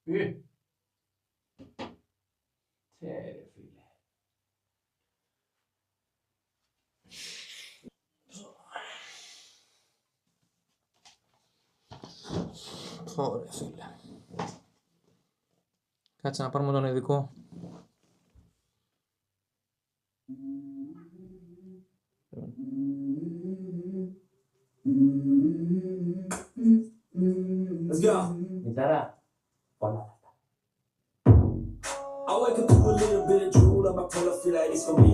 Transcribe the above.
Ρε φίλε. Ωραία φίλε. Κάτσε να πάρουμε τον ειδικό. Let's go. Μητέρα, πολλά. I wake up to a little bit of drool on my pillow, feel like it's gonna be